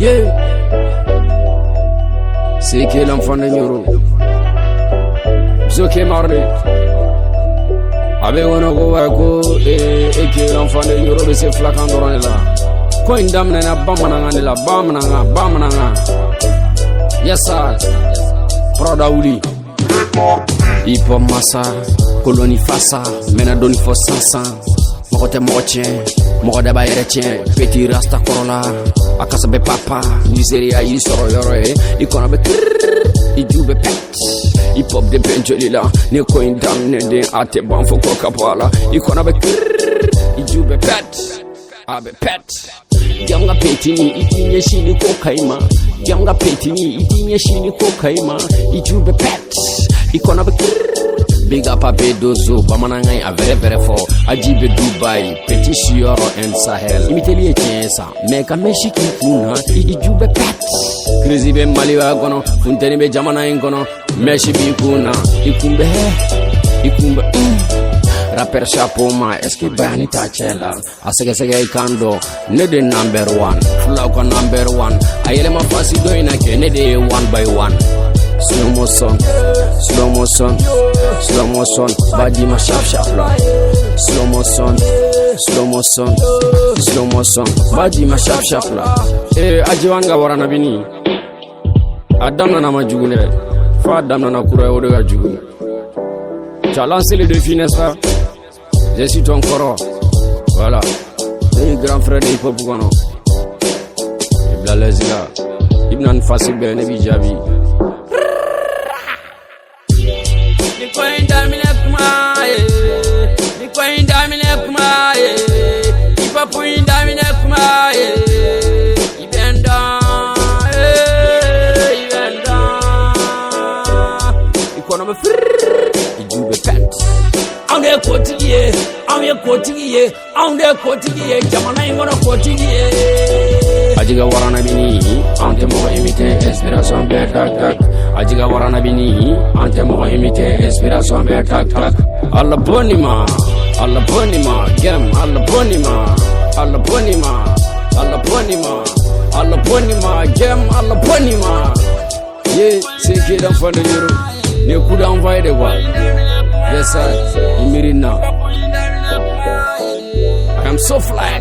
Yeah. C'est que l'enfant de Nyoro. Zoké marre. Abe wono go wako que l'enfant de Nyoro se flakan doron la. Ko indam na bamananga la bamananga. Yes sir. Proda uli. Hip hop massa, colonie fassa, mena doni fo sansan. Mokote mokotien, mokode ba eretien, petit rasta korola, akasabe papa, Nigeria yi soro yoro ikona be ijube pet. Hip hop de benjoli la, ne ko indam ne de ate banfo ko kapala, ikona be ijube pet. Abe pet. Yanga petini itinye shini ko kaima. Yanga petini itinye shini ko kaima. Ijube pet. Ikona be big up a bedozo bamananga a very fort. Ajibe Dubai, Petit Sioro and Sahel. Imiteli etiensa, meka meshiki kuna. Ijube pet. Crazy be maliwa gono, funteni be jamana ingono. Meshi bi kuna. Ikumbe rapper chapeau ma eski bani tachela asege ikando ne de number 1 flow ko number 1 ayele ma fasi do ina ke ne de 1 by 1 slow motion badi ma sharp la slow motion badi ma sharp la ajiwanga warana bini adamna na majugule fa adamna na kura o de jugu challenge le défi n'est-ce pas. Je suis ton corps. Voilà. C'est un grand frère de hip-hop. Ibla Lezila. Ibn Anfasi Ben Ebijabi. Ni coin d'amine kumaye. Ni coin d'amine kumaye. Hip-hop d'amine kumaye. Ibenda. Ikona me Ijube pet. On est quotidien, jamana ingona quotidien. Ajiga warana bini, ante mo imite inspiration be tak. Ajiga warana bini, ante mo imite inspiration be tak. Allah bonima, gem, Allah bonima, gem, Allah bonima. Yeah, c'est que l'enfant de Nyoro, ne coup d'envoyer de voix. Yes, sir. Imirina. I am so fly.